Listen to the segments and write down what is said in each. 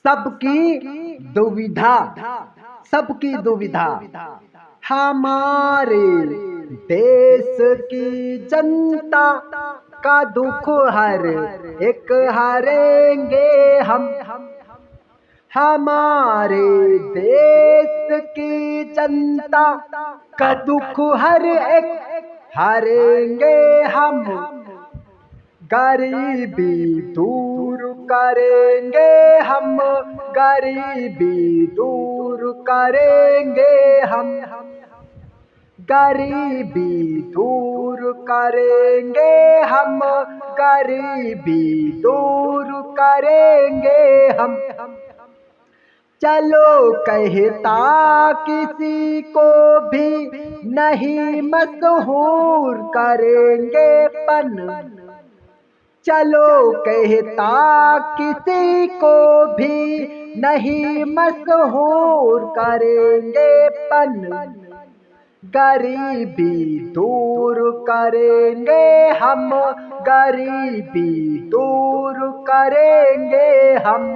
सबकी दुविधा, सबकी दुविधा। हमारे देश की जनता का दुख हर एक हरेंगे हम। हमारे देश की जनता का दुख हर एक हरेंगे हम। गरीबी दूर करेंगे हम, गरीबी दूर करेंगे हम। गरीबी दूर करेंगे हम, गरीबी दूर करेंगे हम। चलो कहता किसी को भी नहीं मशहूर करेंगे पन। चलो कहता किसी को भी नहीं मशहूर करेंगे पन। गरीबी दूर करेंगे हम, गरीबी दूर करेंगे हम।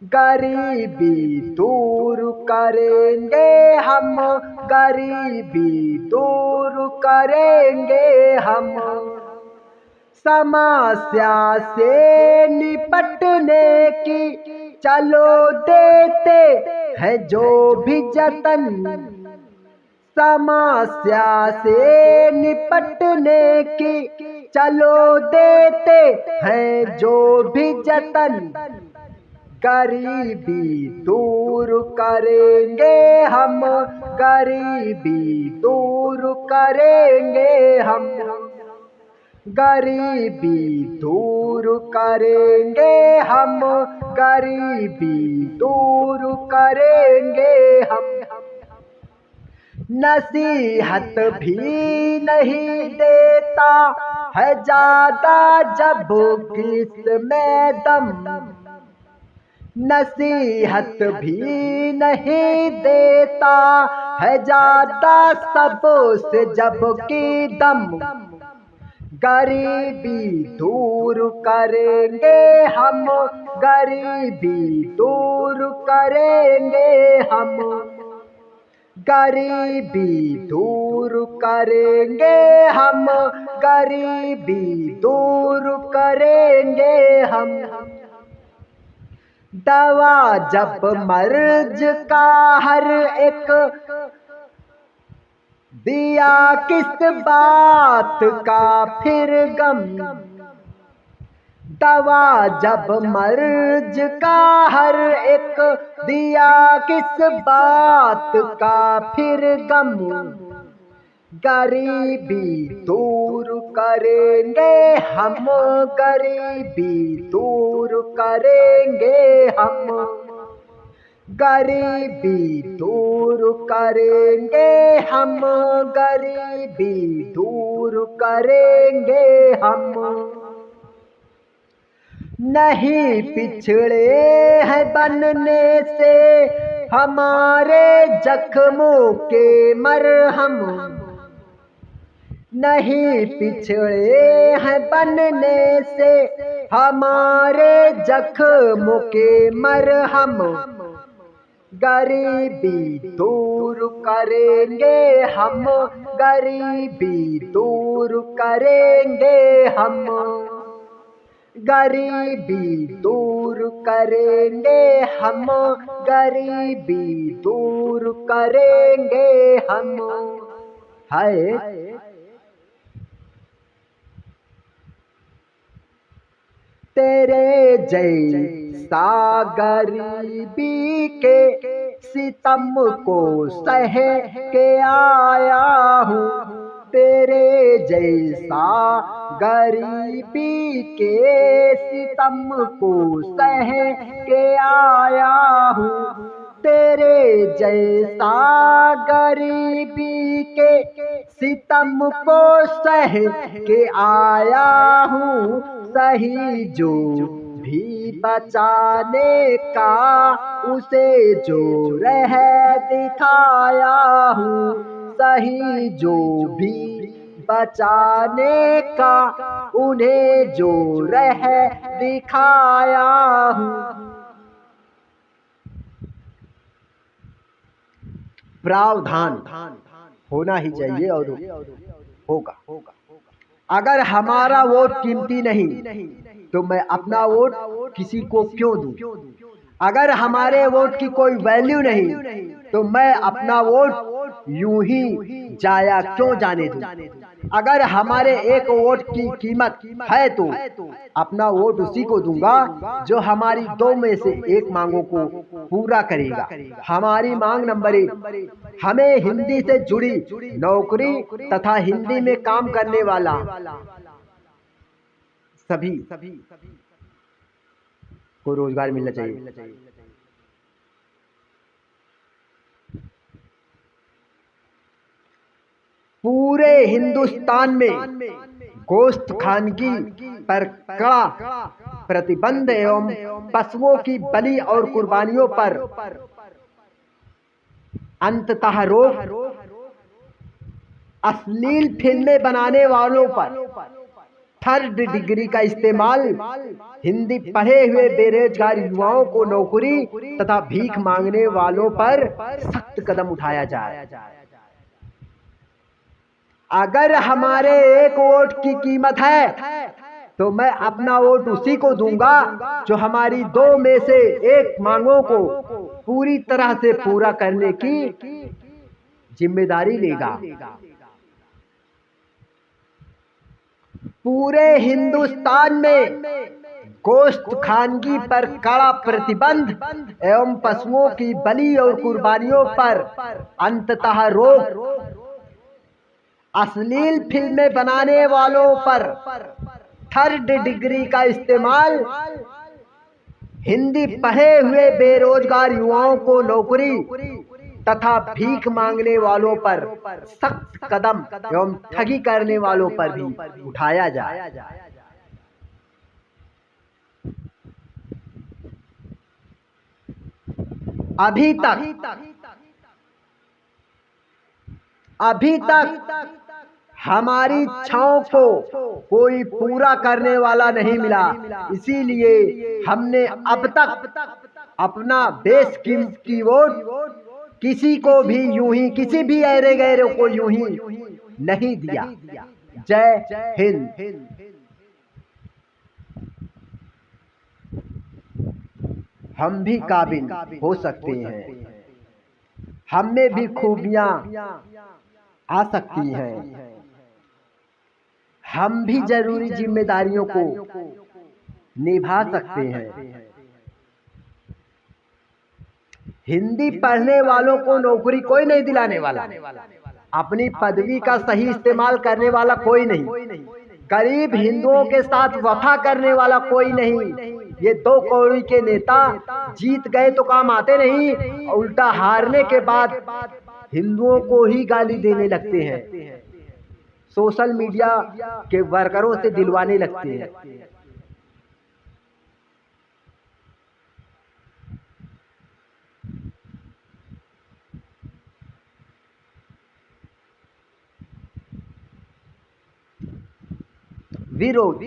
गरीबी दूर करेंगे हम, गरीबी दूर करेंगे हम। समस्या से निपटने की चलो देते हैं जो भी जतन। समस्या से निपटने की चलो देते हैं जो भी जतन। गरीबी दूर करेंगे हम, गरीबी दूर करेंगे हम। गरीबी दूर करेंगे हम, गरीबी दूर करेंगे हम। नसीहत भी नहीं देता है ज्यादा जब किसमें दम। नसीहत भी नहीं देता है ज्यादा सबसे जब की दम। गरीबी दूर करेंगे हम, गरीबी दूर करेंगे हम। गरीबी दूर करेंगे हम, गरीबी दूर करेंगे हम। दवा जब मर्ज का हर एक दिया किस बात का फिर गम। दवा जब मर्ज का हर एक दिया किस बात का फिर गम। गरीबी दूर करेंगे हम, गरीबी दूर करेंगे हम। गरीबी दूर करेंगे हम, गरीबी दूर करेंगे हम। नहीं पिछड़े हैं बनने से हमारे जख्मों के मरहम। नहीं पिछड़े हैं बनने से हमारे जख्मों के मरहम। गरीबी दूर करेंगे हम, गरीबी दूर करेंगे हम। गरीबी दूर करेंगे हम, गरीबी दूर करेंगे हम। हाय तेरे जैसा गरीबी के सितम को सह के आया हूँ। तेरे जैसा गरीबी के सितम को सह के आया हूँ। तेरे जैसा गरीबी के सितम को सह के आया हूँ। सही जो भी बचाने का उसे जो रह दिखाया हूँ। सही जो भी बचाने का उन्हें जो रह दिखाया हूँ। प्रावधान होना ही चाहिए और होगा। अगर हमारा वोट कीमती नहीं तो मैं अपना वोट किसी को क्यों दूं? अगर हमारे वोट की कोई वैल्यू नहीं तो मैं अपना वोट यूं ही जाया क्यों जाने दूं? अगर हमारे एक वोट की कीमत है तो अपना वोट उसी को दूंगा जो हमारी 2 में से एक मांगों को पूरा करेगा। हमारी मांग नंबर 1, हमें हिंदी से जुड़ी नौकरी तथा हिंदी में काम करने वाला सभी को रोजगार मिलना चाहिए। पूरे हिंदुस्तान में गोश्त खानगी पर कड़ा प्रतिबंध एवं पशुओं की बलि और कुर्बानियों पर अंततः रोक, अश्लील फिल्में बनाने वालों पर 3rd डिग्री का इस्तेमाल, हिंदी पढ़े हुए बेरोजगार युवाओं को नौकरी तथा भीख मांगने वालों पर सख्त कदम उठाया जाए। अगर हमारे एक वोट की कीमत है तो मैं अपना वोट उसी को दूंगा जो हमारी 2 में से एक मांगों को पूरी तरह से पूरा करने की जिम्मेदारी लेगा। पूरे हिंदुस्तान में गोश्त खानगी पर कड़ा प्रतिबंध एवं पशुओं की बलि और कुर्बानियों पर अंततः रोक, अश्लील फिल्में बनाने वालों पर 3rd डिग्री का इस्तेमाल, हिंदी पढ़े हुए बेरोजगार युवाओं को नौकरी तथा भीख मांगने वालों पर सख्त कदम एवं ठगी करने वालों पर भी उठाया जाए। अभी तक हमारी इच्छाओं को कोई पूरा करने वाला नहीं मिला, इसीलिए हमने अब तक अपना बेशकीमती वोट किसी को भी यूं ही, किसी भी ऐरे गैरों को यूं ही नहीं दिया। जय हिंद। हम भी काबिल हो सकते हैं, हम में भी खूबियां आ सकती हैं, हम भी जरूरी जिम्मेदारियों को निभा सकते हैं। हिंदी पढ़ने वालों को नौकरी कोई नहीं दिलाने वाला, अपनी पदवी का सही इस्तेमाल करने वाला कोई नहीं, गरीब हिंदुओं के साथ वफा करने वाला कोई नहीं। ये 2 कौड़ी के नेता जीत गए तो काम आते नहीं, उल्टा हारने के बाद हिंदुओं को ही गाली देने लगते हैं, सोशल मीडिया के वर्करों से दिलवाने लगते हैं। विरोध,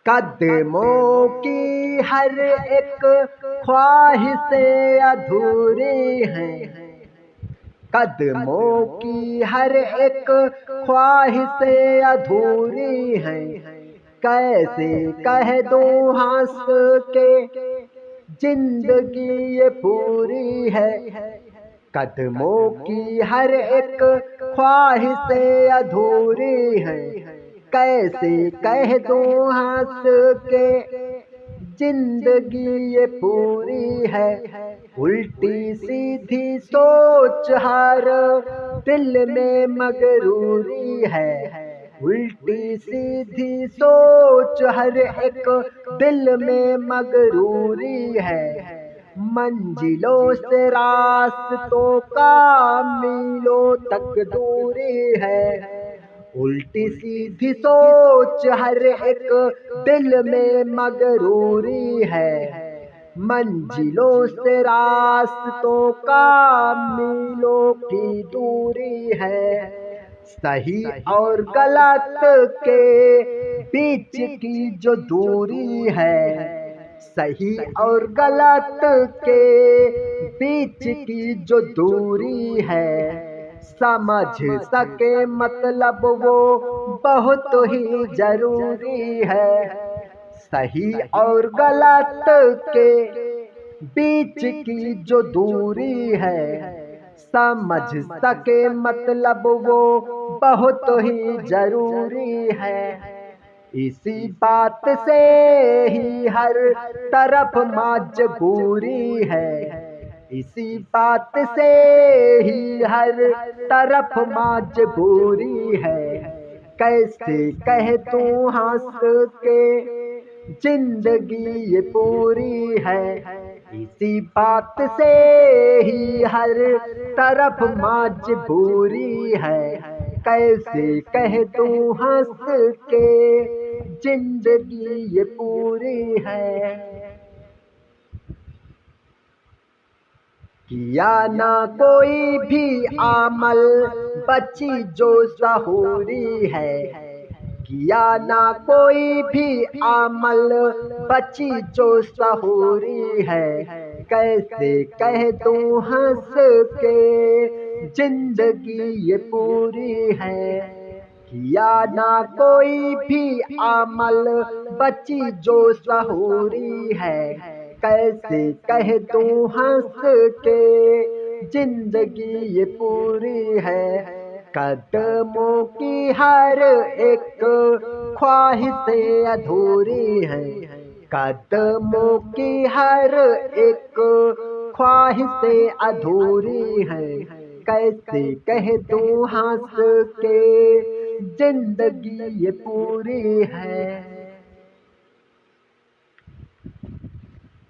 कदमों की हर एक ख्वाहिशें अधूरी हैं, कदमों की हर एक ख्वाहिशें अधूरी हैं, कैसे कह दूं हंस के जिंदगी ये पूरी है। कदमों की हर एक ख्वाहिशें अधूरी हैं, कैसे कह दूं हंस के जिंदगी ये पूरी है। उल्टी सीधी सोच हर दिल में मगरूरी है, उल्टी सीधी सोच हर एक दिल में मगरूरी है। मंजिलों से रास्तों का मीलों तक दूरी है, उल्टी सीधी सोच हर एक दिल में मगरूरी है। मंजिलों से रास्तों का मीलों की दूरी है, सही और गलत के बीच की जो दूरी है, सही और गलत के बीच की जो दूरी है, समझ सके मतलब वो बहुत ही जरूरी है। सही और गलत के बीच की जो दूरी है, समझ सके मतलब वो बहुत ही जरूरी है। इसी बात से ही हर तरफ मजबूरी है, इसी बात से ही हर तरफ मजबूरी है। कैसे कह तू हंस के जिंदगी ये पूरी है, इसी बात से ही हर तरफ मजबूरी है। कैसे कह तू हंस के जिंदगी ये पूरी है। किया ना कोई भी अमल बची जो सहूरी है, किया ना कोई भी अमल बची जो सहूरी है। कैसे कह तू हंस के जिंदगी ये पूरी है। किया ना कोई भी अमल बची जो सहूरी है। कैसे कह तू हंस के जिंदगी ये पूरी है। कदमों की हर एक ख्वाहिशें अधूरी है, कदमों की हर एक ख्वाहिशें अधूरी है। कैसे कह तू हंस के जिंदगी ये पूरी है।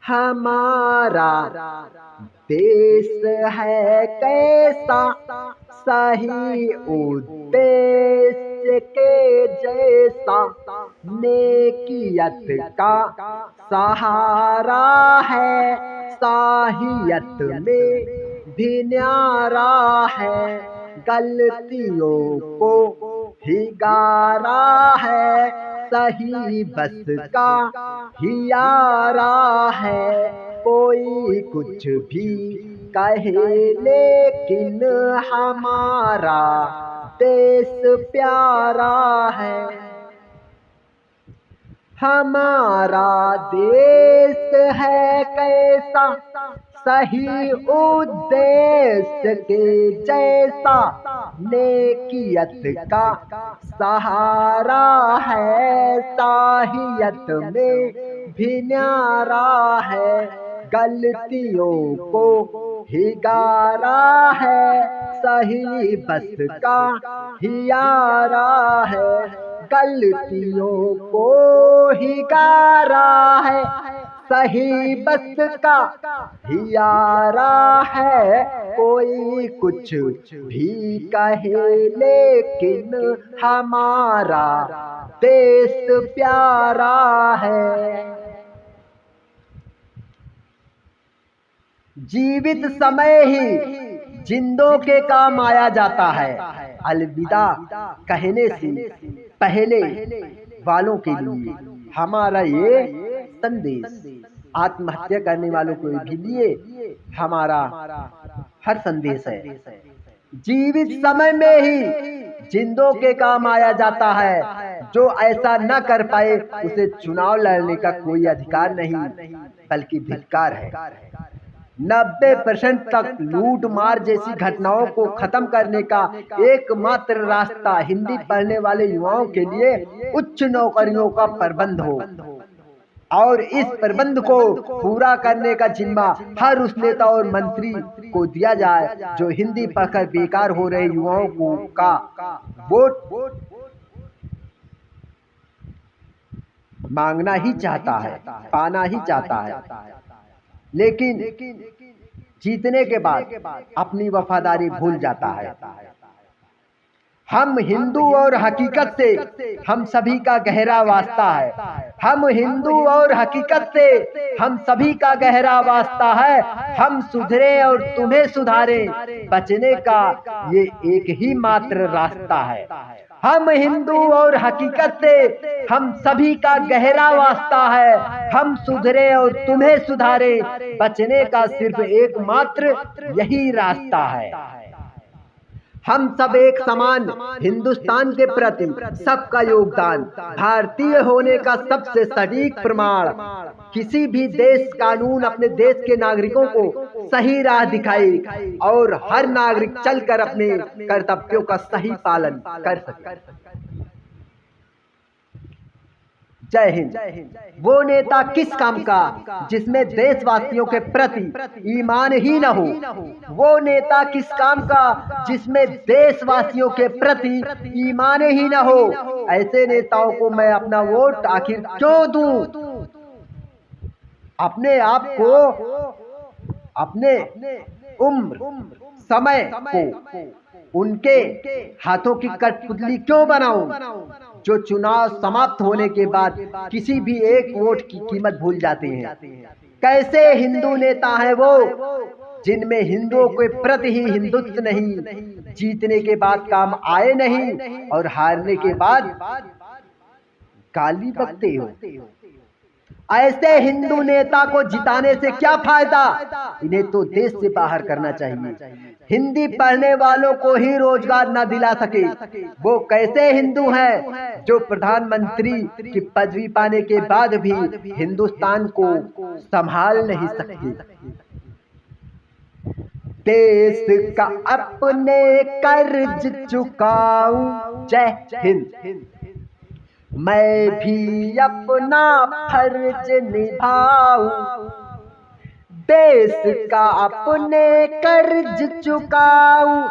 हमारा देश है कैसा, सही उद्देश्य के जैसा, नेकियत का सहारा है, साहियत में भी न्यारा है। गलतियों को ही गारा है, सही बस का ही यारा है। कोई कुछ भी कहे लेकिन हमारा देश प्यारा है। हमारा देश है कैसा, सही उद्देश्य के जैसा, नेकियत का सहारा है, साहियत में भी न्यारा है। गलतियों को ही गारा है, सही बस का ही यारा है। गलतियों को ही गारा है, सही बस का ही यारा है। कोई कुछ भी कहे लेकिन हमारा देश प्यारा है। जीवित समय ही जिंदों के काम आया जाता है। अलविदा कहने से पहले वालों के लिए हमारा ये संदेश, आत्महत्या करने वालों के भी लिए हमारा हर संदेश है। जीवित समय में ही जिंदों के काम आया जाता है। जो ऐसा न कर पाए उसे चुनाव लड़ने का कोई अधिकार नहीं, बल्कि धिक्कार है। 90% तक लूट मार जैसी घटनाओं को खत्म करने का एकमात्र रास्ता हिंदी पढ़ने वाले युवाओं के लिए उच्च नौकरियों का प्रबंध हो, और इस प्रबंध को पूरा करने का जिम्मा हर उस नेता और मंत्री को दिया जाए जो हिंदी पढ़कर बेकार हो रहे युवाओं को का वोट मांगना ही चाहता है, पाना ही चाहता है, लेकिन जीतने के बाद अपनी वफादारी भूल जाता है। हम हिंदू और हकीकत से हम सभी का गहरा वास्ता है। हम हिंदू और हकीकत से हम सभी का गहरा वास्ता है। हम सुधरे और तुम्हें सुधारे, बचने का ये एक ही मात्र रास्ता है। हम हिंदू और हकीकत से हम सभी का गहरा वास्ता है। हम सुधरे और तुम्हें सुधारे, बचने का सिर्फ एकमात्र यही रास्ता है। हम सब एक समान हिंदुस्तान के प्रति सबका योगदान, भारतीय होने का सबसे सटीक प्रमाण। किसी भी देश कानून अपने देश के नागरिकों को सही राह दिखाए और हर नागरिक चलकर अपने कर्तव्यों का सही पालन कर सके। जय हिंद। वो नेता किस काम का जिसमें देशवासियों के प्रति ईमान ही न हो। वो नेता किस काम का जिसमें देशवासियों के प्रति ईमान ही न हो। ऐसे नेताओं को मैं अपना वोट आखिर क्यों दूं। अपने आप को, अपने उम्र समय को उनके हाथों की कठपुतली क्यों बनाऊं, जो चुनाव समाप्त होने के बाद किसी भी एक वोट की कीमत भूल जाते हैं। कैसे हिंदू नेता हैं वो जिनमें हिंदुओं के प्रति ही हिंदुत्व नहीं, जीतने के बाद काम आए नहीं और हारने के बाद गाली बकते हो। ऐसे हिंदू नेता को जिताने से क्या फायदा, इन्हें तो देश से बाहर करना चाहिए। हिंदी पढ़ने वालों को ही रोजगार न दिला सके वो कैसे हिंदू हैं जो प्रधानमंत्री की पदवी पाने के बाद भी हिंदुस्तान को संभाल नहीं सकते। देश का अपने कर्ज चुकाऊं, जय हिंद। मैं भी अपना फर्ज निभाऊं, देश का अपने कर्ज चुकाऊं।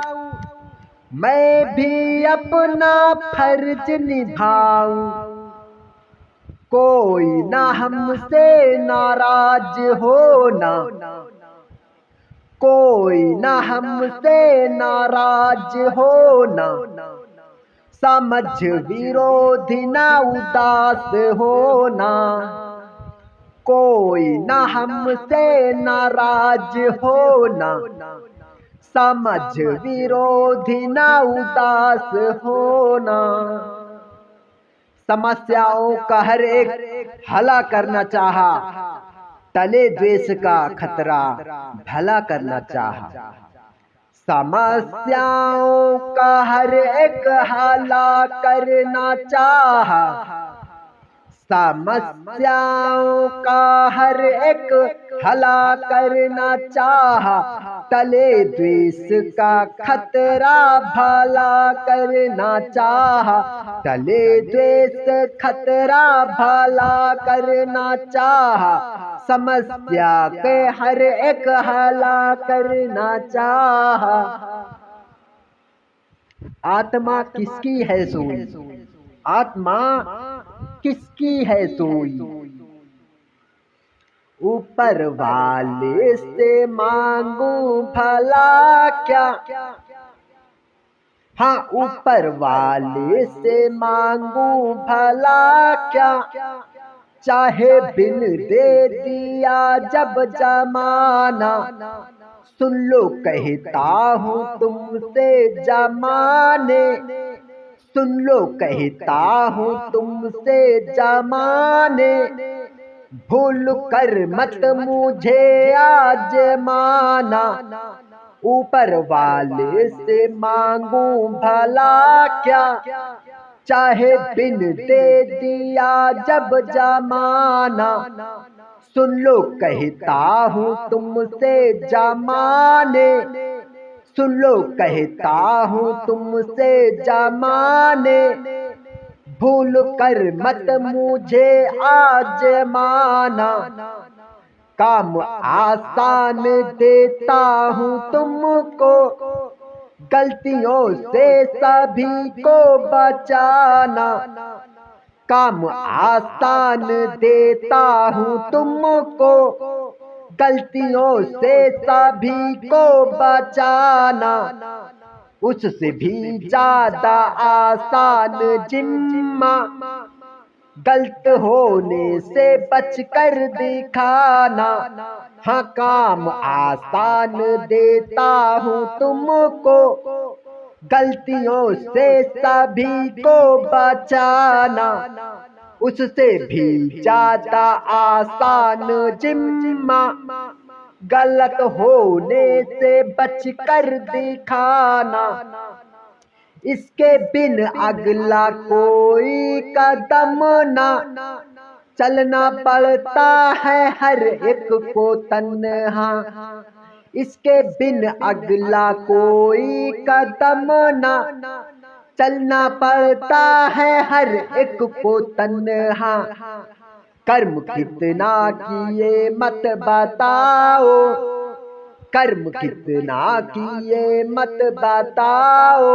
मैं भी अपना फर्ज निभाऊं, कोई ना हमसे नाराज होना, कोई ना हमसे नाराज होना। समझ विरोधी ना उदास होना, कोई ना हमसे नाराज होना। समझ विरोधी ना उदास होना। समस्याओं का हर एक हला करना चाहा, टले द्वेष का खतरा भला करना चाहा। समस्याओं का हर एक हला करना चाहा, समस्याओं का हर एक हला करना चाहा। टले द्वेष का खतरा भला करना चाहा, टले द्वेष खतरा भला करना चाहा। समस्या के हर एक हला करना चाहा। आत्मा किसकी है सोई, आत्मा किसकी है सोई। ऊपर वाले से मांगू भला क्या, हाँ ऊपर वाले से मांगू भला क्या। चाहे बिन दे दिया जब जमाना, सुन लो कहता हूँ तुमसे जमाने। सुन लो कहता हूँ तुमसे जमाने, भूल कर मत मुझे आजमाना। ऊपर वाले से मांगू भला क्या, चाहे बिन दे दिया जब जमाना। सुन लो कहता हूँ तुमसे जमाने, सुन लो कहता हूँ तुमसे जमाने। भूल कर मत मुझे आजमाना, काम आसान देता हूँ तुमको। गलतियों से सभी को बचाना, काम आसान देता हूँ तुमको। गलतियों से सभी को बचाना। उससे भी ज्यादा आसान जिम्मा गलत होने से बच कर दिखाना। हाँ काम आसान देता हूँ तुमको, गलतियों से सभी को बचाना। उससे भी ज्यादा आसान जिम्मा गलत होने से बच कर दिखाना। इसके बिन अगला कोई कदम ना चलना पड़ता है हर एक को तन्हा। इसके बिन अगला कोई कदम ना चलना पड़ता है हर एक को तन्हा। कर्म कितना किए मत बताओ, कर्म कितना किए मत बताओ,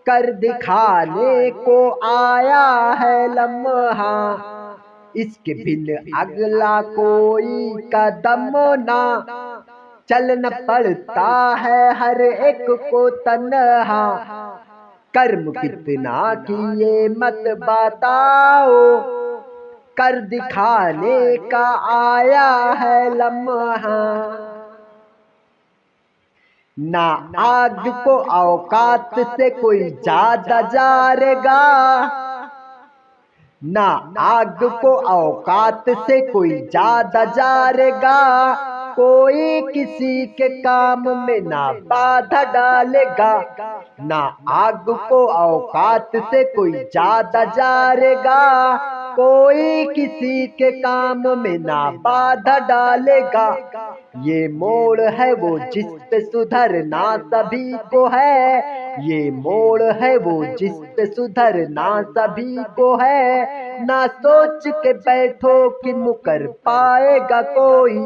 कर दिखाने को आया है लम्हा। इसके बिन अगला कोई कदम ना चलना पड़ता है हर एक को तन्हा। कर्म कितना किए मत बताओ, कर दिखाने का आया है लम्हा। ना आग को औकात से कोई ज्यादा जारेगा, ना आग को औकात से कोई ज्यादा जारेगा। कोई किसी के काम में ना बाधा डालेगा, ना आग को औकात से कोई ज्यादा जारेगा। कोई किसी के काम में ना बाधा डालेगा। ये मोड़ है वो जिस पे सुधरना सभी को है, ये मोड़ है वो जिस पे सुधरना सभी को है। ना सोच के बैठो कि मुकर पाएगा कोई,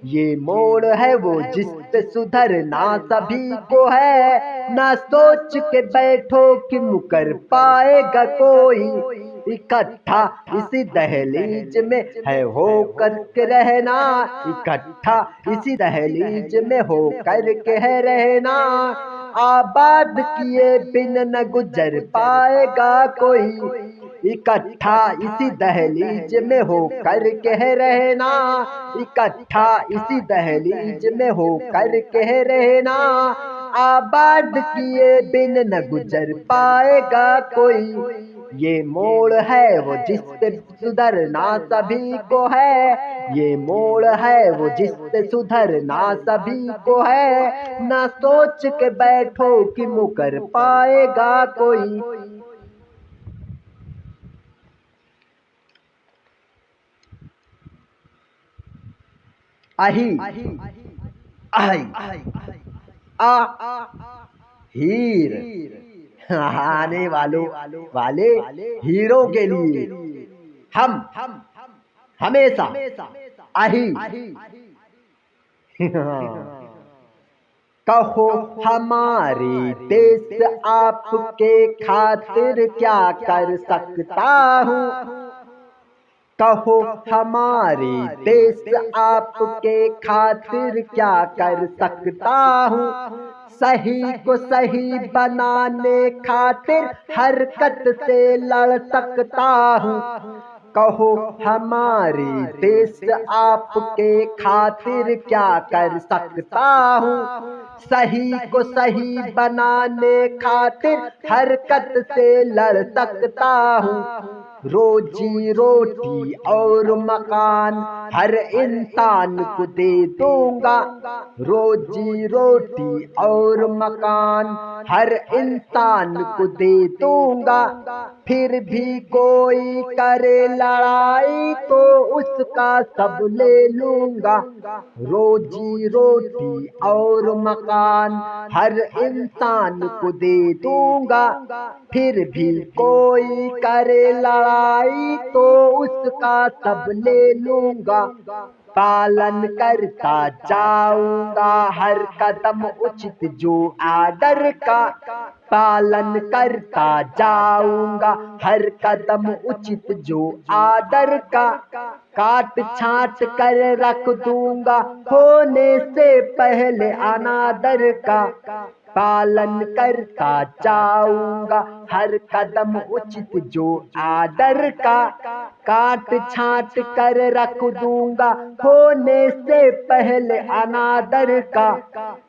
ये मोड़ है वो जिस पे सुधरना सभी को है। ना सोच के बैठो कि मुकर पाएगा कोई। इकट्ठा इसी दहलीज में है हो करके रहना, इकट्ठा इसी दहलीज में हो करके है रहना। आबाद किए बिन न गुजर पाएगा कोई, इकट्ठा इसी दहलीज में हो करके है रहना। इकट्ठा इसी दहलीज में हो करके है रहना। आबाद किए बिन न गुजर पाएगा कोई। ये मोड़ है वो जिस पे सुधरना सभी को है, ये मोड़ है वो जिस पे सुधरना सभी को है। ना सोच के बैठो कि मुकर पाएगा कोई। आही आई आ हीर आने वालों वाले हीरो के लिए हम हमेशा आही कहो हमारे देश आपके खातिर क्या कर सकता हूँ, कहो हमारे देश आपके खातिर क्या कर सकता हूँ। सही को सही बनाने खातिर हरकत से लड़ सकता हूँ। कहो हमारे देश आपके खातिर क्या कर सकता हूँ। सही को सही बनाने खातिर हरकत से लड़ सकता हूँ। रोजी रोटी और मकान हर इंसान को दे दूंगा, रोजी रोटी और मकान हर इंसान को दे दूंगा। फिर भी कोई करे लड़ाई तो उसका सब ले लूंगा। रोजी रोटी और मकान हर इंसान को दे दूंगा। फिर भी कोई करे लड़ाई तो उसका सब ले लूंगा। पालन करता जाऊंगा हर कदम उचित जो आदर का, पालन करता जाऊंगा हर कदम उचित जो आदर का। काट छाट कर रख दूंगा होने से पहले अनादर का, पालन करता जाऊंगा हर कदम उचित जो आदर का, काट छाट कर रख दूंगा होने से पहले अनादर का।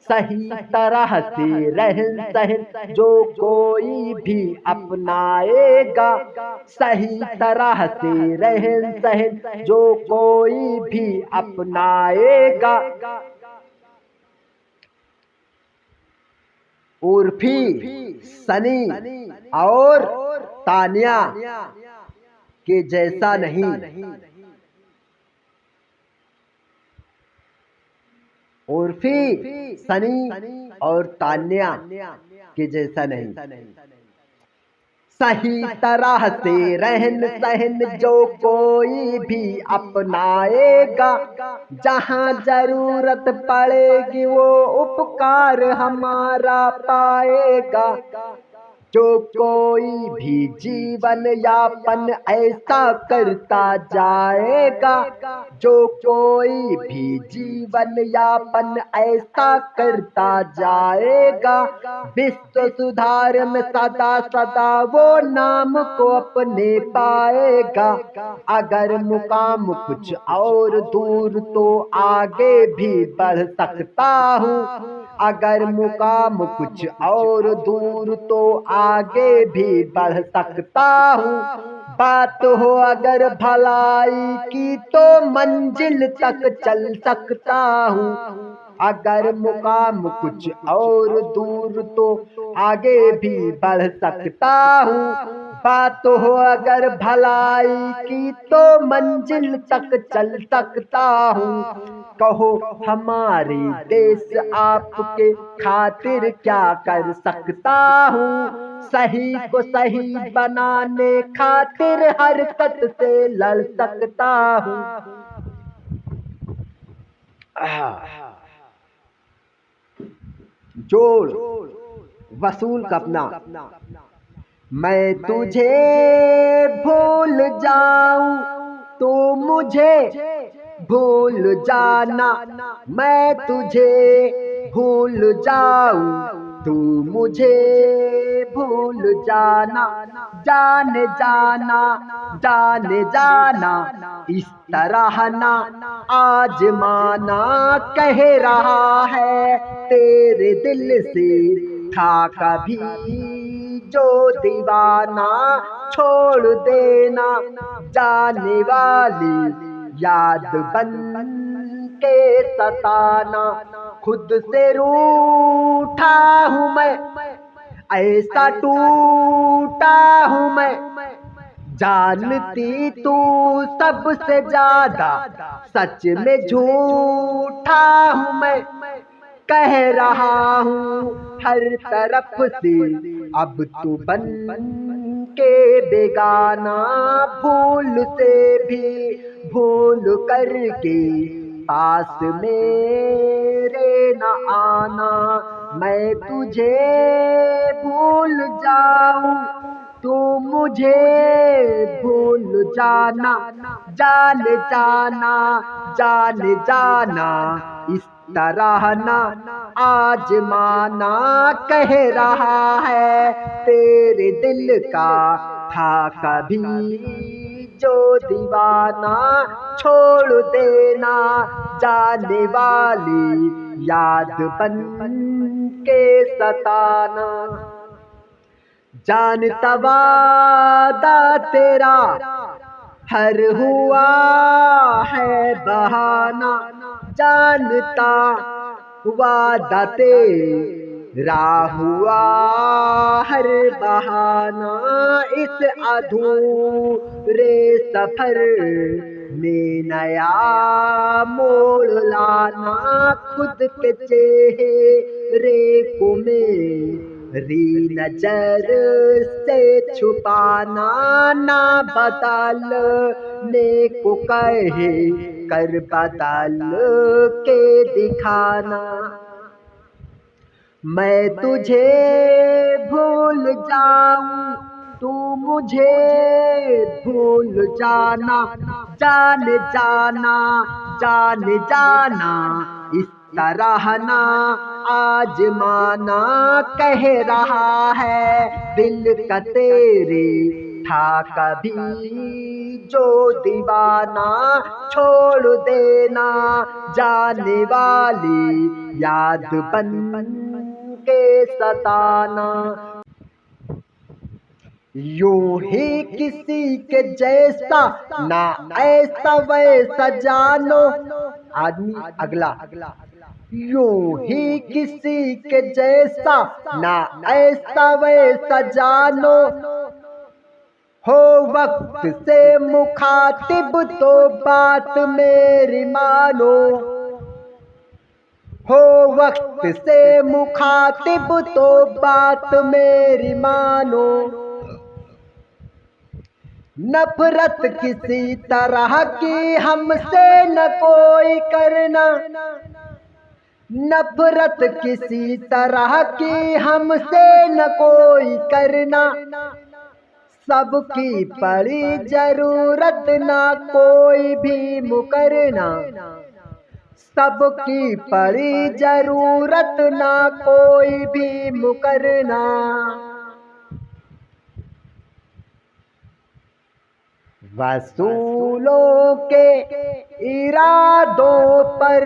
सही तरह से रहन सहन जो कोई भी अपनाएगा, सही तरह से रहन सहन जो कोई भी अपनाएगा। उर्फी, सनी और तानिया के जैसा नहीं। उर्फी, सनी और तान्या के जैसा नहीं। सही तरह से रहन सहन जो कोई भी अपनाएगा, जहाँ जरूरत पड़ेगी वो उपकार हमारा पाएगा। जो कोई भी जीवन यापन ऐसा करता जाएगा, जो कोई भी जीवन यापन ऐसा करता जाएगा, विश्व सुधार में सदा सदा वो नाम को अपने पाएगा। अगर मुकाम कुछ और दूर तो आगे भी बढ़ सकता हूँ, अगर मुकाम कुछ और दूर तो आगे भी बढ़ सकता हूँ। बात हो अगर भलाई की तो मंजिल तक चल सकता हूँ, अगर मुकाम कुछ और दूर तो आगे भी बढ़ सकता हूँ। बात हो अगर भलाई की तो मंजिल तक चल सकता हूँ। कहो हमारे देश आपके खातिर क्या कर सकता हूँ, सही को सही बनाने खातिर हरकत से लड़ सकता हूँ। जोड़ वसूल का अपना। मैं तुझे भूल जाऊं तो मुझे भूल जाना, मैं तुझे भूल जाऊं तू मुझे भूल जाना। जाने जाना जाने जाना इस तरह ना आजमाना, कह रहा है तेरे दिल से था कभी जो दीवाना। छोड़ देना जाने वाली याद बन के सताना, खुद से रूठा हूँ मैं ऐसा टूटा हूँ मैं। जानती तू सबसे ज्यादा सच में झूठा हूँ मैं। कह रहा हूँ हर तरफ से अब तू बन के बेगाना, भूल से भी भूल करके पास मेरे न आना। मैं तुझे भूल जाऊं तू मुझे भूल जाना। जान जाना जान जाना इस तरह ना आजमाना, कह रहा है तेरे दिल का था कभी जो दीवाना। छोड़ देना जाने वाली याद बन के सताना। जानता वादा तेरा हर हुआ है बहाना, जानता वादा तेरा हुआ हर बहाना। इस अधूरे सफर में नया मोड़ लाना, खुद के चेहरे को मेरी नजर से छुपाना। ना बदलने को कहे कर बदल के दिखाना। मैं तुझे भूल जाऊं तू मुझे भूल जाना। जान जाना जान जाना इस तरह ना आजमाना कह रहा है दिल का तेरे था कभी जो दीवाना छोड़ देना जाने वाली याद बन के सताना। यूं ही किसी के जैसा ना ऐसा वैसा जानो। आदमी अगला, यूं ही किसी के जैसा ना ऐसा वैसा जानो। हो वक्त से मुखातिब तो बात मेरी मानो। हो वक्त से मुखातिब तो बात मेरी मानो। नफरत किसी तरह की हमसे न कोई करना। नफरत किसी तरह की हमसे न कोई करना। सबकी पड़ी जरूरत ना कोई भी मुकरना। सबकी पड़ी जरूरत ना कोई भी मुकरना। वसूलों के इरादों पर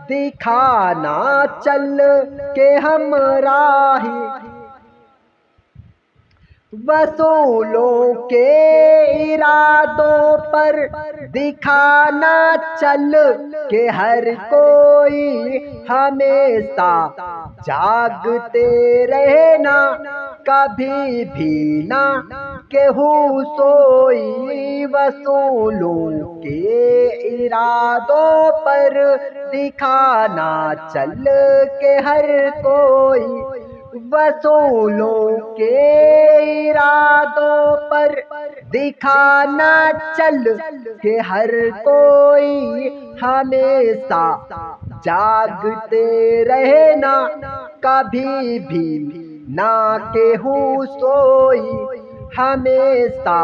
दिखाना चल के हम राही। वसूलों के इरादों पर दिखाना चल के हर कोई हमेशा जागते रहना। कभी भी ना केहू सोई। वसूलों के इरादों पर दिखाना चल के हर कोई। वसूलों के इरादों पर दिखाना चल के हर कोई हमेशा जागते रहना। कभी भी ना केहू सोई। हमेशा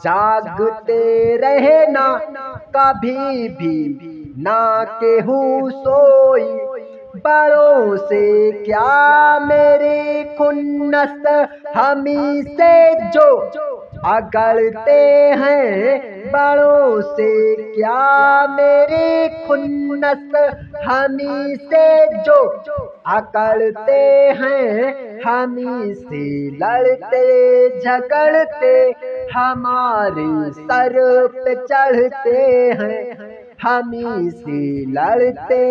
जागते रहना। कभी भी ना केहू सोई। बड़ों से क्या मेरी खुन्नस हमी से जो अगड़ते हैं। बड़ों से क्या मेरी खुन्नस हमी से जो अकड़ते हैं। हमी से लड़ते झगड़ते हमारे सर पे चढ़ते हैं। हमी से लड़ते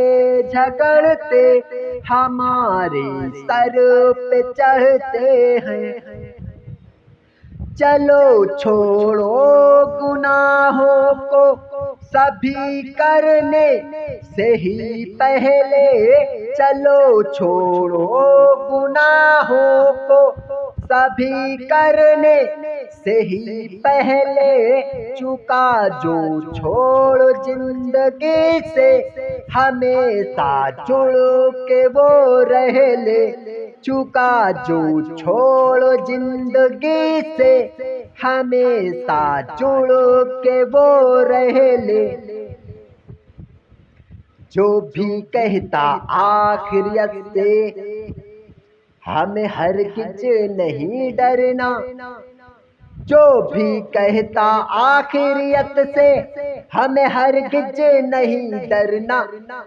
झगड़ते हमारे सर पे चढ़ते हैं। चलो छोड़ो गुनाहों को सभी करने से ही पहले। चलो छोड़ो गुनाहों को सभी करने से ही पहले। चुका जो छोड़ जिंदगी से हमेशा जुड़ के वो रह ले। चुका जो छोड़ जिंदगी से हमेशा जुड़ के वो रह ले। जो भी कहता आखिरियत से हमें हरगिज नहीं डरना। जो भी कहता आखिरियत से हमें हरगिज नहीं डरना।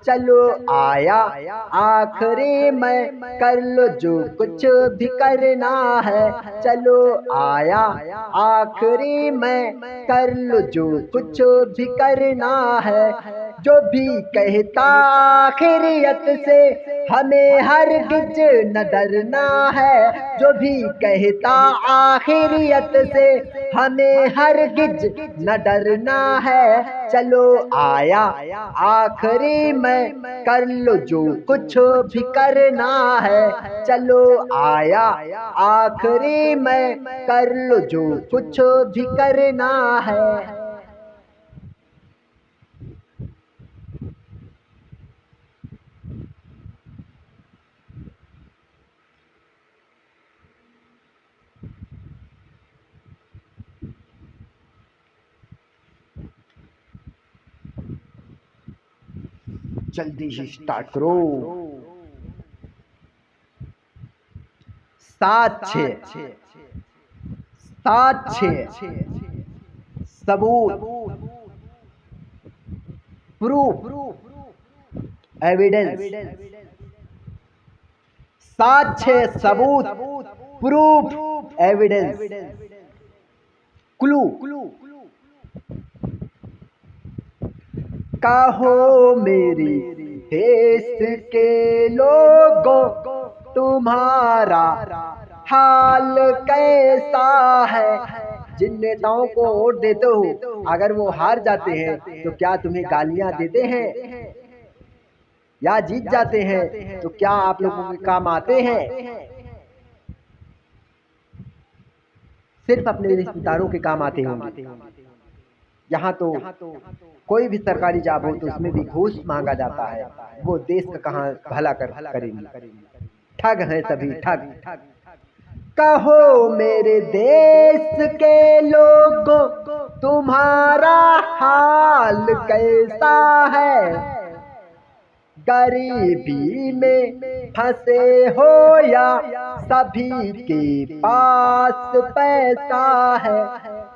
चलो आया आखिरी में कर लो जो कुछ भी करना है। चलो आया आखिरी में कर लो जो कुछ भी करना है। जो भी कहता आखिरियत से हमें हरगिज न डरना है। जो भी कहता आखिरियत से हमें हरगिज न डरना है। चलो आया आखिरी में कर लो जो कुछ भी करना है। चलो आया आखिरी में कर लो जो कुछ भी करना है। जल्दी ही स्टार्ट करो। सात छः, सात छः, सबूत, प्रूफ, एविडेंस। सात छः सबूत, प्रूफ, एविडेंस, क्लू। कहो मेरे देश के लोगों तुम्हारा हाल कैसा है। जिन नेताओं को वोट देते हो अगर वो हार जाते हैं तो क्या तुम्हें गालियां देते हैं, या जीत जाते हैं तो क्या आप लोगों के काम आते हैं? सिर्फ अपने रिश्तेदारों के काम आते होंगे। यहाँ तो कोई भी सरकारी जॉब हो तो उसमें भी घूस मांगा जाता है। वो देश का कहाँ भला करेंगे। ठग हैं सभी, ठग। कहो मेरे देश के लोगों तुम्हारा हाल कैसा है। गरीबी में फंसे हो या सभी के पास पैसा है।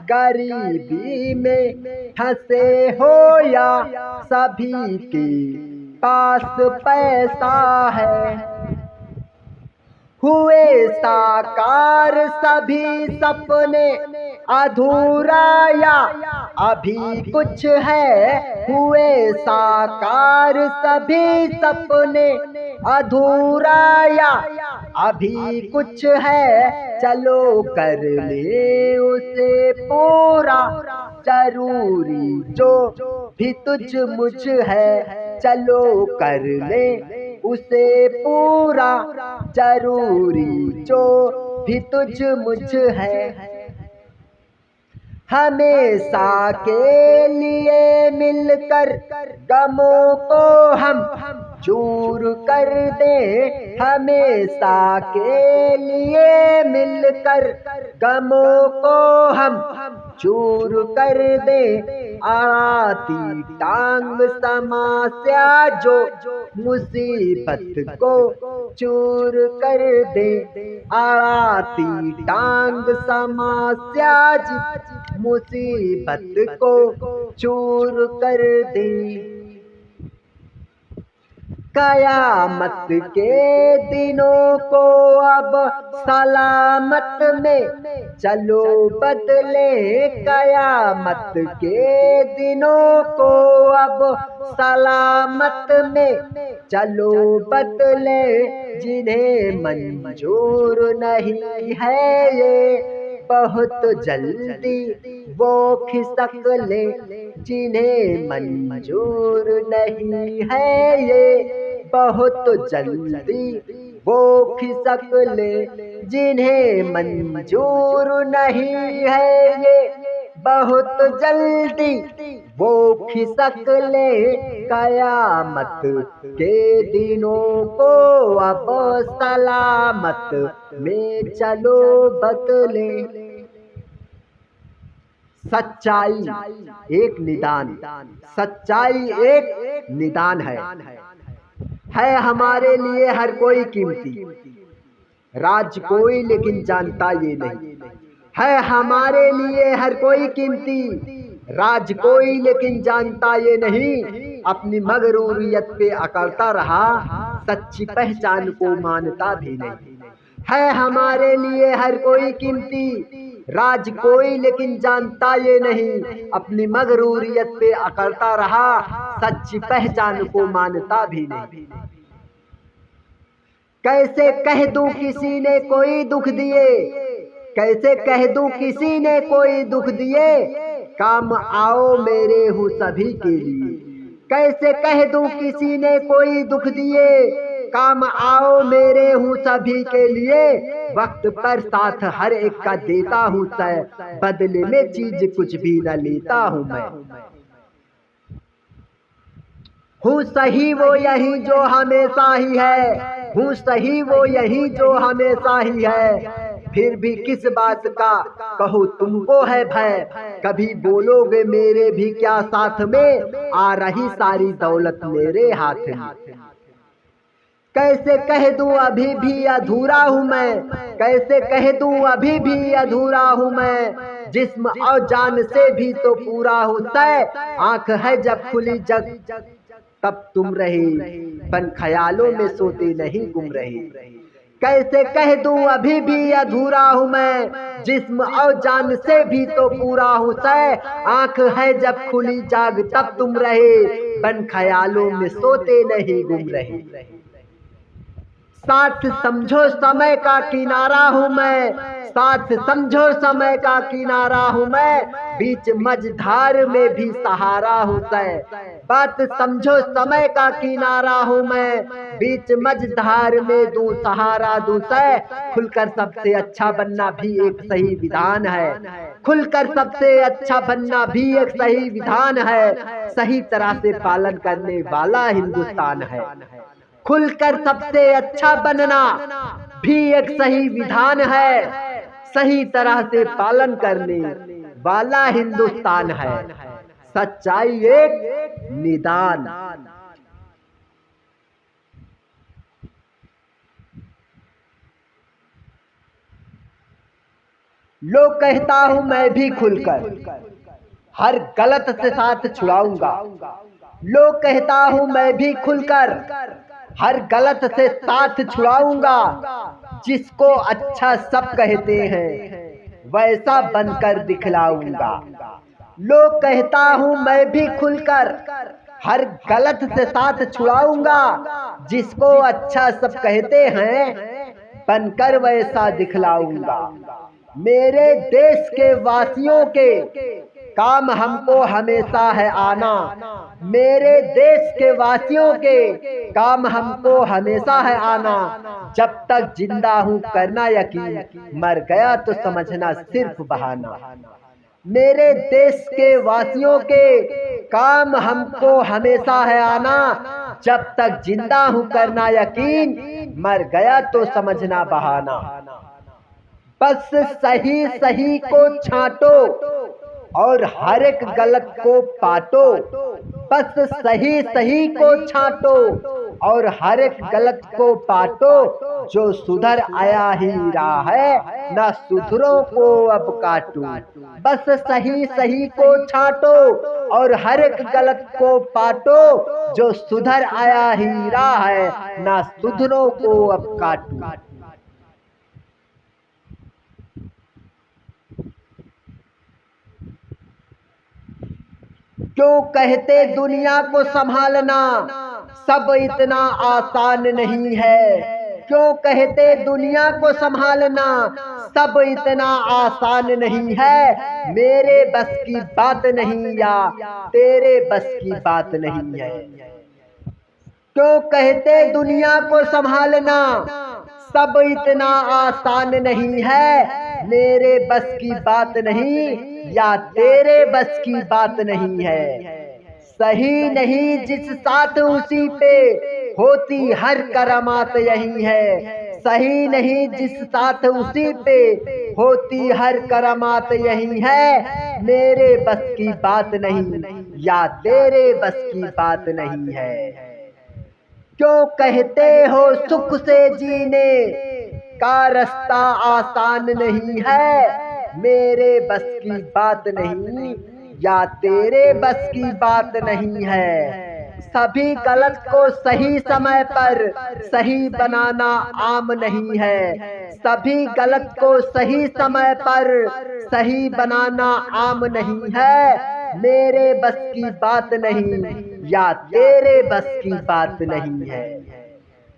गरीबी में फंसे हो या सभी के पास पैसा है। हुए साकार सभी सपने अधूरा या अभी कुछ है। हुए साकार सभी सपने अधूरा या अभी कुछ है। चलो कर ले उसे पूरा जरूरी जो भी तुझ मुझ है। चलो कर ले उसे पूरा जरूरी जो भी तुझ मुझ है। हमेशा के लिए मिलकर गमों को हम दूर कर दे। हमेशा के लिए मिलकर गमों को हम दूर कर दे। आती टांग समस्या जो मुसीबत को चूर कर दे। आती टांग समस्या जिस मुसीबत को चूर कर दे। कयामत के दिनों को अब सलामत में चलो बदले। कयामत के दिनों को अब सलामत में चलो बदले। जिन्हें मंजूर नहीं है ये बहुत जल्दी वो खिसक ले। जिन्हें मंजूर नहीं है ये बहुत जल्दी वो खिसक ले। जिन्हें मंजूर नहीं है ये बहुत जल्दी वो खिसक ले। कयामत के दिनों को अब सलामत में चलो बदले। सच्चाई एक निदान, सच्चाई एक निदान है हमारे लिए हर कोई कीमती। राज कोई लेकिन जानता ये नहीं है हमारे लिए हर कोई कीमती। राज कोई लेकिन जानता ये नहीं। अपनी मगरूरियत पे अकड़ता रहा, सच्ची पहचान को मानता भी नहीं। है हमारे लिए हर कोई कीमती। राज कोई लेकिन जानता ये नहीं। अपनी मगरूरियत पे अकड़ता रहा, सच्ची पहचान को मानता भी नहीं। कैसे कह दूं किसी ने कोई दुख दिए। कैसे कह दूं किसी ने कोई दुख दिए। काम आओ मेरे हूँ सभी के लिए। कैसे कह दूं किसी ने कोई दुख दिए। काम आओ मेरे हूँ सभी के लिए। वक्त पर साथ हर एक का देता हूँ तय। बदले में चीज कुछ भी न लेता हूँ मैं। हूँ सही वो यही जो हमेशा ही है। हूँ सही वो यही जो हमेशा ही है। फिर भी किस बात का कहो तुमको है भय। कभी बोलोगे मेरे भी क्या साथ में। आ रही सारी दौलत मेरे हाथ में। कैसे कह दूं अभी भी अधूरा हूँ मैं, कैसे कह दूं अभी भी अधूरा हूँ मैं, जिस्म और जान से भी तो पूरा होता है। आंख है जब खुली जग तब तुम रही, बन ख्यालों में सोती नहीं गुम रही। कैसे कह दूं अभी भी अधूरा हूँ मैं, जिस्म और जान से भी तो पूरा हूँ सै। आंख है जब खुली जाग तब तुम रहे, बन ख्यालों में सोते नहीं गुम रहे। साथ समझो समय का किनारा हूँ मैं, साथ समझो समय का किनारा हूँ मैं, बीच मझधार में भी सहारा हूँ सै। बात समझो समय का किनारा हूँ मैं, बीच मझधार में दूं सहारा दूं सै। खुलकर सबसे अच्छा बनना भी एक सही विधान है, खुलकर सबसे अच्छा बनना भी एक सही विधान है, सही तरह से पालन करने वाला हिंदुस्तान है। खुलकर सबसे अच्छा बनना भी एक सही विधान है, सही तरह से पालन करने वाला हिंदुस्तान है। सच्चाई एक निदान। लोग कहता हूं मैं भी खुलकर हर गलत से साथ छुड़ाऊंगा। लोग कहता हूं मैं भी खुलकर हर गलत से साथ छुड़ाऊंगा। जिसको अच्छा सब कहते हैं वैसा बनकर दिखलाऊंगा। लोग कहता हूं मैं भी खुलकर हर गलत से साथ छुड़ाऊंगा। जिसको अच्छा सब कहते हैं बनकर वैसा दिखलाऊंगा। मेरे देश के वासियों के काम हमको हमेशा है आना, मेरे देश के वासियों के काम हमको हमेशा है आना। जब तक जिंदा हूँ करना यकीन, मर गया तो समझना सिर्फ बहाना। मेरे देश के वासियों के काम हमको हमेशा है आना, जब तक जिंदा हूँ करना यकीन, मर गया तो समझना बहाना। बस सही सही को छांटो और हर एक गलत को पाटो। बस सही सही को छांटो और हर एक गलत को पाटो। जो सुधर आया ही रहा है ना सुधरों को अब काटो। बस सही सही को छांटो और हर एक गलत को पाटो। जो सुधर आया ही रहा है ना सुधरों को अब काटो। क्यों कहते दुनिया को संभालना सब इतना आसान नहीं है। क्यों कहते दुनिया को संभालना सब इतना आसान नहीं है। मेरे बस की बात नहीं या तेरे बस की बात नहीं है। क्यों कहते दुनिया को संभालना सब इतना आसान नहीं है। मेरे बस की बात नहीं या तेरे बस की बात नहीं है। सही नहीं जिस साथ उसी पे होती हर करामात यही है। सही नहीं जिस साथ उसी पे होती हर करामात यही है। मेरे बस की बात नहीं या तेरे बस की बात नहीं है। क्यों कहते हो सुख से जीने का रास्ता आसान नहीं है। मेरे बस की बात नहीं या तेरे बस की बात नहीं है। सभी गलत को सही समय पर सही बनाना आम नहीं है। सभी गलत को सही समय पर सही बनाना आम नहीं है। मेरे बस की बात नहीं या तेरे बस की बात नहीं है।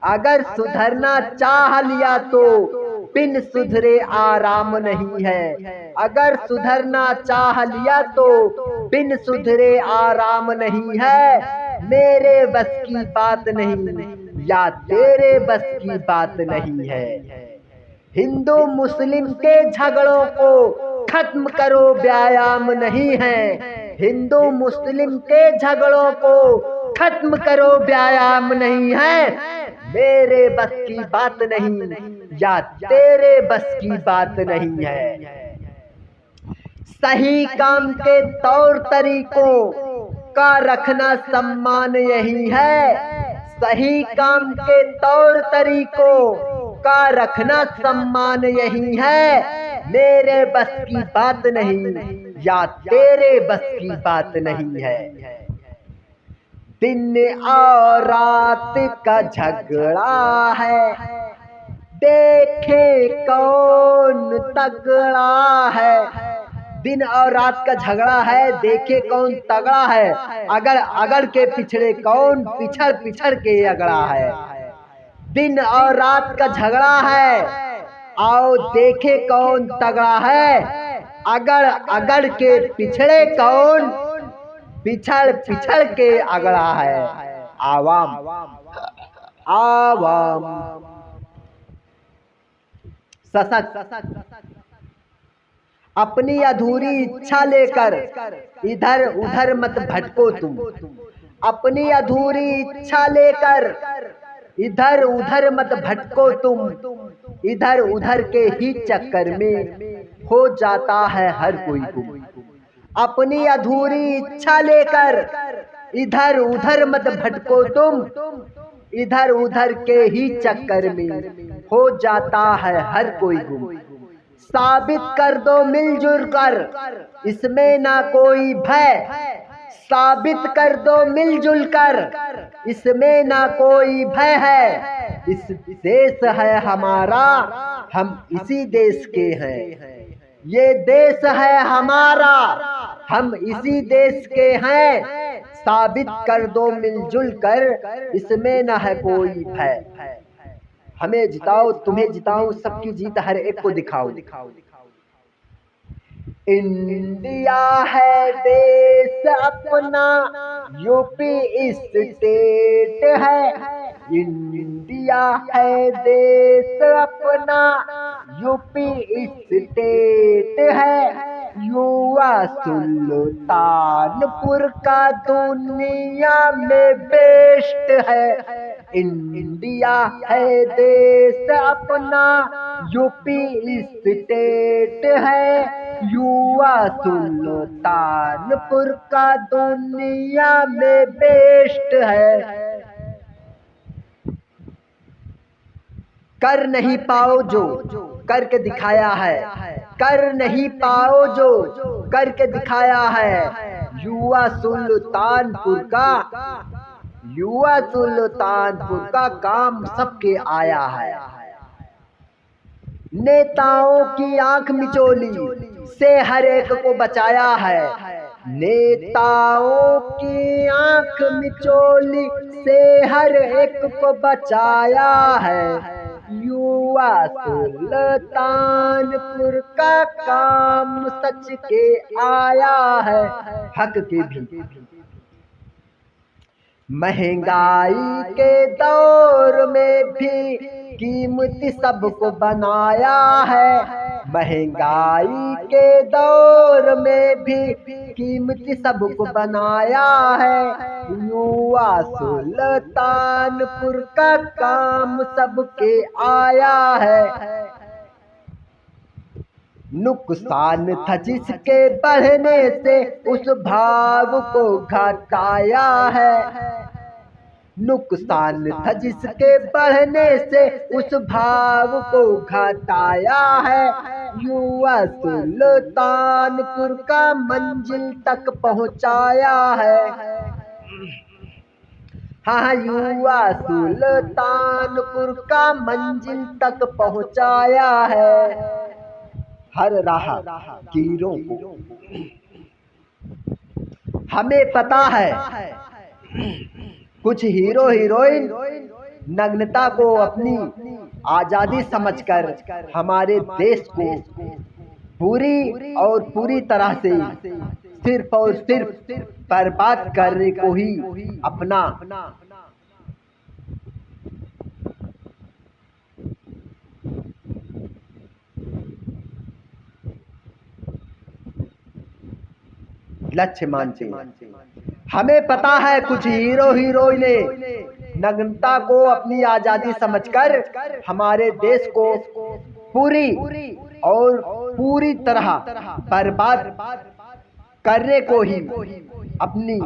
अगर सुधरना चाह लिया तो बिन सुधरे आराम नहीं है। अगर सुधरना चाह लिया तो बिन सुधरे आराम नहीं है। मेरे बस की बात नहीं या तेरे बस की बात नहीं है। हिंदू मुस्लिम के झगड़ों को खत्म करो व्यायाम नहीं है। हिंदू मुस्लिम के झगड़ों को खत्म करो व्यायाम नहीं है। मेरे बस की बात नहीं या तेरे बस की बात नहीं है। सही काम के तौर तरीकों का रखना सम्मान यही है। सही काम के तौर तरीकों का रखना सम्मान यही है। मेरे बस की बात नहीं या तेरे बस की बात नहीं है। दिन और रात का झगड़ा है, देखे कौन तगड़ा है। दिन और रात का झगड़ा है, देखे कौन तगड़ा है। अगर अगड़ के पिछड़े कौन पिछड़ पिछड़ के अगड़ा है। दिन और रात का झगड़ा है, आओ देखे कौन तगड़ा है। अगड़ अगड़ के पिछड़े कौन पिछड़ पिछड़ के अगड़ा है। आवाम आवाम सशक्त अपनी अधूरी इच्छा लेकर इधर उधर मत भटको तुम। अपनी अधूरी इच्छा लेकर इधर उधर मत भटको तुम। इधर उधर के ही चक्कर में हो जाता है हर कोई गुम। अपनी अधूरी इच्छा लेकर इधर उधर मत भटको तुम। इधर उधर के ही चक्कर में हो जाता है हर कोई गुम। साबित कर दो मिलजुल कर इसमें ना कोई भय। साबित कर दो मिलजुल कर इसमें ना कोई भय है। इस देश है हमारा, हम इसी देश के हैं। ये देश है हमारा, हम इसी देश के हैं। साबित कर दो मिलजुल कर इसमें ना है कोई भय। हमें जिताओ, तुम्हें जिताओ, सबकी जीत हर एक को दिखाओ। इंडिया है देश अपना, यूपी स्टेट है। इंडिया है देश अपना, यूपी स्टेट है। युवा सुल्तानपुर का दुनिया में बेस्ट है। इंडिया है देश अपना, यूपी स्टेट है। युवा सुल्तानपुर का दुनिया में बेस्ट है। कर नहीं पाओ जो करके दिखाया है। कर नहीं पाओ जो करके दिखाया है। युवा सुल्तानपुर का काम सबके आया है। नेताओं की आंख मिचोली से हर एक को बचाया है। नेताओं की आंख मिचोली से हर एक को बचाया है। युवा सुल्तानपुर का काम सच के आया है, हक के भी। महंगाई के दौर में भी कीमती सबको बनाया है। महंगाई के दौर में भी कीमती सबको बनाया है। युवा सुल्तानपुर का काम सबके आया है। नुकसान था जिसके बढ़ने से उस भाव को घटाया है। नुकसान था जिसके बढ़ने से उस भाव को घटाया है। युवा सुल्तानपुर का मंजिल तक पहुंचाया है। हाँ, युवा सुल्तानपुर का मंजिल तक पहुंचाया है। हर राह कीरों को हमें पता है। कुछ हीरो हीरोइन नग्नता को अपनी आजादी समझकर हमारे देश को पूरी तरह से सिर्फ और सिर्फ बर्बाद करने को ही अपना लक्ष्य मानते हैं। हमें पता है कुछ हीरो हीरोइनें नग्नता को अपनी आजादी समझकर हमारे देश को पूरी तरह बर्बाद करने को ही अपनी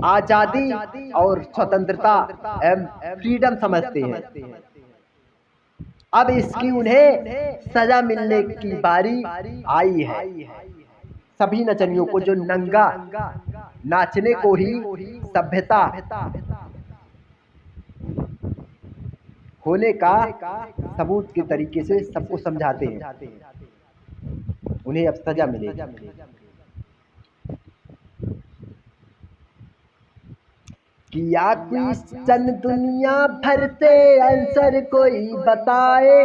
आजादी और स्वतंत्रता एवं फ्रीडम समझते हैं। अब इसकी उन्हें सजा मिलने की बारी आई है। सभी नचनियों को जो नंगा नाचने को ही सभ्यता होने का सबूत के तरीके से सबको समझाते हैं, उन्हें अब सजा मिलेगी। किया क्वेश्चन दुनिया भर से आंसर कोई बताए,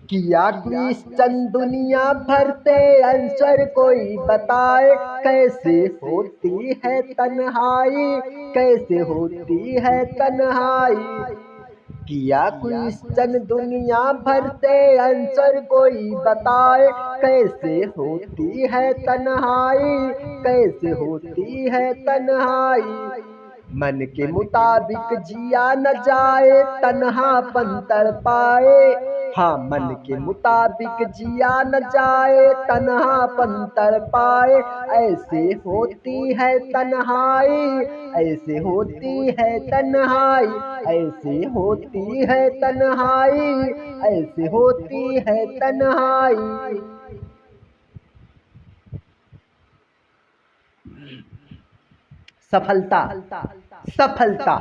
किया क्वेश्चन दुनिया भर से आंसर कोई बताए, कैसे होती है तन्हाई, कैसे होती है तन्हाई। किया क्वेश्चन दुनिया भर से आंसर कोई बताए, कैसे होती है तन्हाई, कैसे होती है तन्हाई। मन के मुताबिक जिया न जाए तन्हापन तड़पाए, हाँ मन के मुताबिक जिया न जाए तन्हापन तड़पाए। ऐसे होती है तन्हाई, ऐसे होती है तन्हाई, ऐसे होती है तन्हाई, ऐसे होती है तन्हाई। सफलता सफलता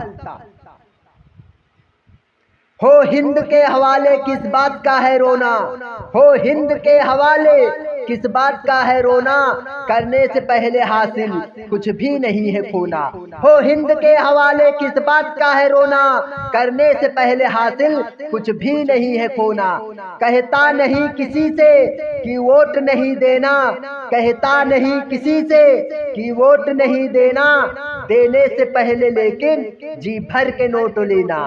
हो हिंद के हवाले किस बात का है रोना, हो हिंद के हवाले किस बात का है रोना, करने से पहले हासिल कुछ भी नहीं है खोना। हो हिंद के हवाले किस बात का है रोना, करने से पहले हासिल कुछ भी नहीं है खोना। कहता नहीं किसी से कि वोट नहीं देना, कहता नहीं किसी से कि वोट नहीं देना, देने से पहले लेकिन जी भर के नोट लेना।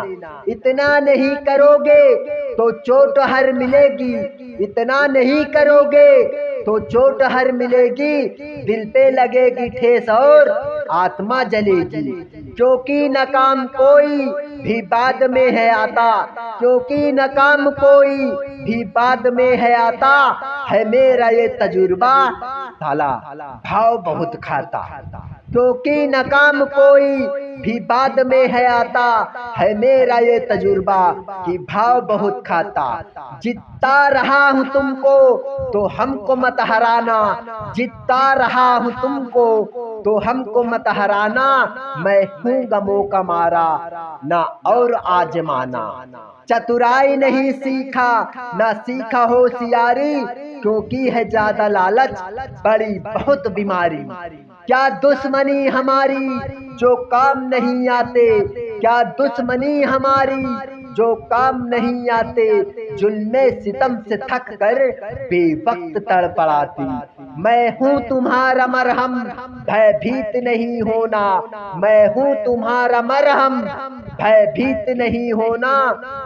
इतना नहीं करोगे तो चोट हर मिलेगी, इतना नहीं करोगे तो चोट हर मिलेगी, दिल पे लगेगी ठेस और आत्मा जलेगी। क्योंकि नकाम कोई भी बाद में है आता, क्योंकि नकाम कोई भी बाद में है आता, है मेरा ये तजुर्बा साला भाव बहुत खाता। क्योंकि नकाम कोई भी बाद में है आता, है मेरा ये तजुर्बा कि भाव बहुत खाता। जितना रहा हूँ तुमको तो हमको मत हराना, जितना रहा हूँ तुमको तो हमको मत हराना, मैं हूँ गमों का मारा ना और आजमाना। चतुराई नहीं सीखा ना सीखा होशियारी, क्योंकि है ज्यादा लालच बड़ी बहुत बीमारी। क्या दुश्मनी हमारी जो काम नहीं आते, क्या दुश्मनी हमारी जो काम नहीं आते, जुल्मे सितम से थक कर बेवक्त तड़पड़ाती। मैं हूँ तुम्हारा मरहम भयभीत नहीं होना, मैं हूँ तुम्हारा मरहम भयभीत नहीं होना,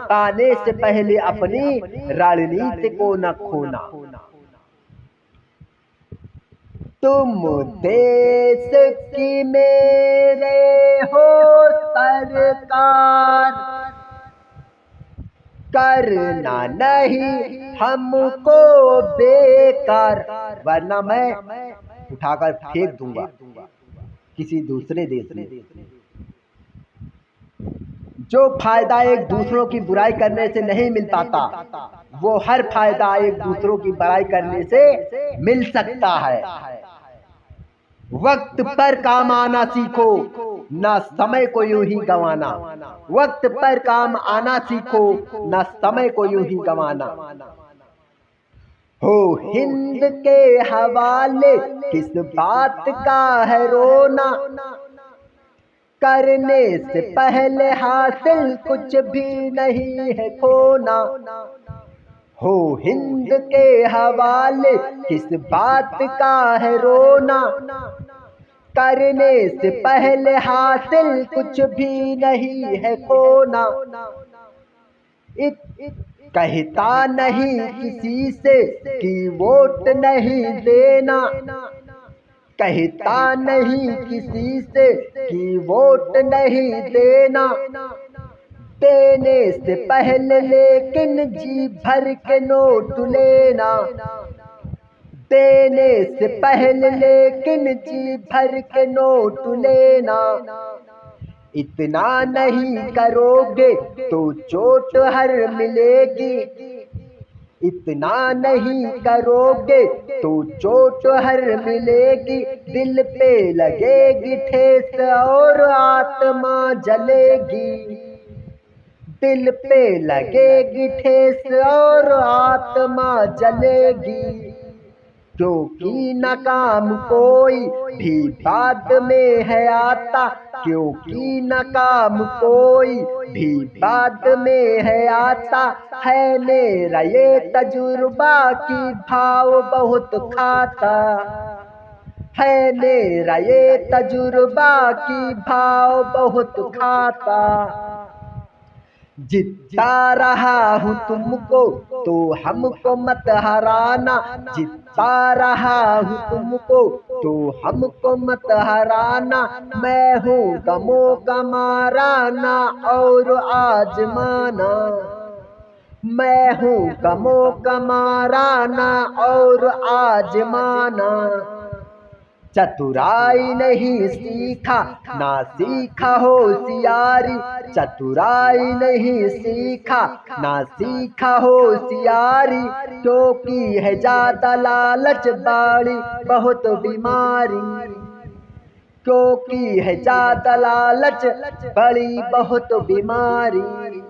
पाने से पहले अपनी रणनीति को न खोना। तुम देश की मेरे हो सरकार, करना नहीं हमको बेकार, वरना मैं उठाकर फेंक दूंगा किसी दूसरे देश में। जो फायदा एक दूसरों की बुराई करने से नहीं मिल पाता, वो हर फायदा एक दूसरों की बुराई करने से मिल सकता है। वक्त पर काम आना सीखो ना समय को यूं ही गंवाना, वक्त पर काम आना सीखो ना समय को यूं ही गंवाना। हो हिंद के हवाले किस बात का है रोना, करने से पहले हासिल कुछ भी नहीं है खोना। हो हिंद के हवाले किस बात का है रोना, करने से पहले हासिल कुछ भी नहीं है खोना। कहता नहीं किसी से कि वोट नहीं देना, कहता नहीं किसी से कि वोट नहीं देना, देने से पहले लेकिन जी भर के नोट लेना, देने से पहले लेकिन जी भर के नोट लेना। इतना नहीं करोगे तो चोट हर मिलेगी। इतना नहीं करोगे तो चोट हर मिलेगी। दिल पे लगेगी ठेस और आत्मा जलेगी। दिल पे लगेगी ठेस और आत्मा जलेगी। क्योंकि नाकाम कोई भी बाद में है आता। क्योंकि नाकाम कोई भी बाद में है आता। है मेरा ये तजुर्बा कि भाव बहुत खाता। है मेरा ये तजुर्बा कि भाव बहुत खाता। जितना रहा हूँ तुमको तो हमको मत हराना। जितना रहा हूँ तुमको तो हमको मत हराना। मैं हूँ गमों का माराना और आजमाना। मैं हूँ गमों का माराना और आजमाना। चतुराई नहीं सीखा ना सीखा होशियारी। चतुराई नहीं सीखा ना सीखा होशियारी। क्योंकि है ज्यादा लालच बाड़ी बहुत बीमारी। क्योंकि है ज्यादा लालच बड़ी बहुत बीमारी।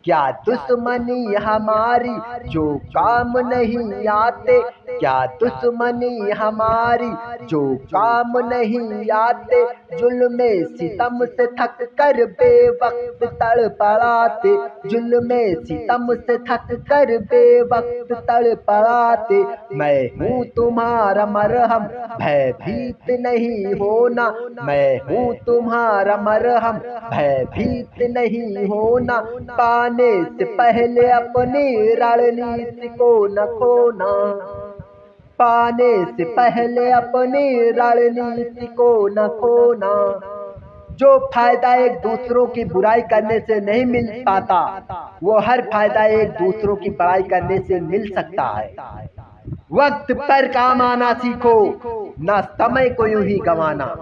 क्या दुश्मनी हमारी जो काम नहीं आते। क्या दुश्मनी हमारी जो काम नहीं आते। जुल्म सितम से थक कर बेवक्त तड़पड़ाते। जुल्म सितम से थक कर बेवक्त तड़पड़ाते। मैं हूँ तुम्हारा मरहम भयभीत नहीं होना। मैं हूँ तुम्हारा मरहम भयभीत नहीं होना। पाने से पहले अपनी रणनीति को न खोना। पाने से पहले अपनी रणनीति को न खोना। जो फायदा एक दूसरों की बुराई करने से नहीं मिल पाता, वो हर फायदा एक दूसरों की बड़ाई करने से मिल सकता है। वक्त पर काम आना सीखो, ना समय को यूं ही गंवाना।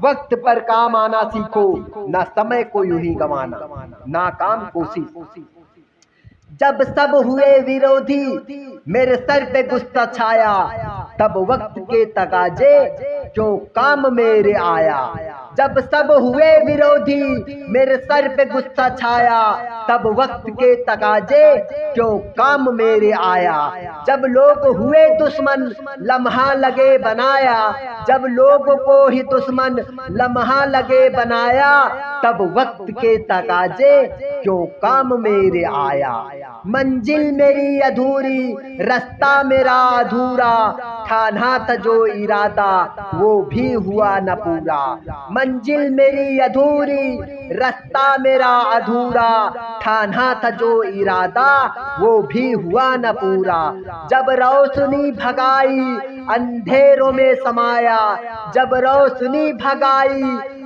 वक्त पर काम आना सीखो, ना समय को यूं ही गंवाना। नाकाम कोशिश। जब सब हुए विरोधी मेरे सर पे गुस्सा छाया। तब वक्त के तकाजे क्यों काम मेरे आया। जब सब हुए विरोधी मेरे सर पे गुस्सा छाया। तब वक्त के तकाजे क्यों काम मेरे आया। जब लोग हुए दुश्मन लम्हा लगे बनाया। जब लोगों को ही दुश्मन लम्हा लगे बनाया। तब वक्त के तकाजे क्यों काम मेरे आया। मंजिल मेरी अधूरी रास्ता मेरा अधूरा। ठाना था जो इरादा वो भी हुआ न पूरा। मंजिल मेरी अधूरी रास्ता मेरा अधूरा। ठाना था जो इरादा वो भी हुआ न पूरा। जब रोशनी भगाई अंधेरों में समाया। जब रोशनी भगाई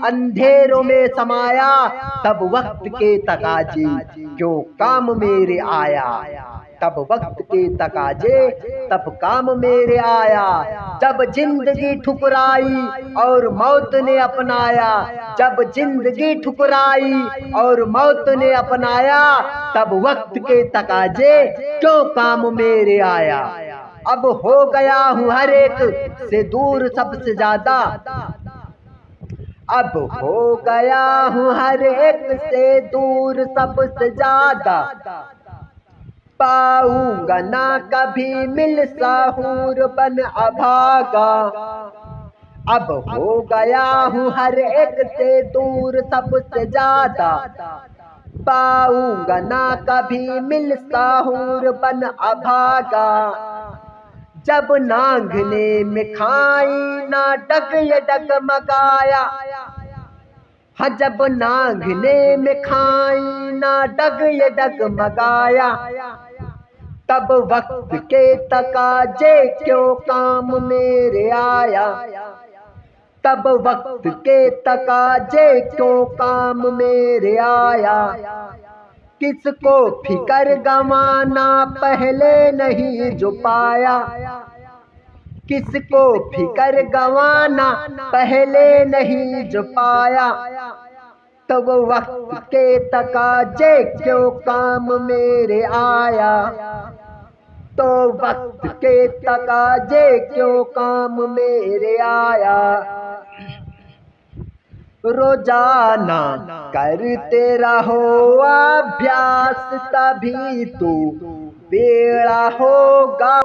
अंधेरों में समाया। तब वक्त के तकाजे क्यों काम मेरे आया। तब वक्त के तकाजे तब काम मेरे आया। जब जिंदगी ठुकराई और मौत ने अपनाया। जब जिंदगी ठुकराई और मौत ने अपनाया। तब वक्त के तकाजे क्यों काम मेरे आया। अब हो गया हूँ हर एक से दूर सबसे ज्यादा। अब हो गया हूँ हर एक से दूर सबसे ज्यादा। पाऊंगा ना कभी मिल साहूर बन अभागा। अब हो गया हूँ हर एक से दूर सबसे ज्यादा। पाऊंगा ना कभी मिल साहूर बन अभागा। जब नांगने में खाई ना डग ये डगमगाया। हाँ जब नांगने में खाई ना डग ये डगमगाया। तब वक्त के तकाजे क्यों काम मेरे आया। तब वक्त के तकाजे क्यों काम मेरे आया। किसको फिकर गंवाना पहले नहीं जो पाया। किसको फिकर गवाना पहले नहीं जो पाया, तो वो वक्त के तकाजे क्यों काम मेरे आया, तो वक्त के तकाजे क्यों काम मेरे आया। रोजाना करते रहो अभ्यास तभी तो बेड़ा होगा।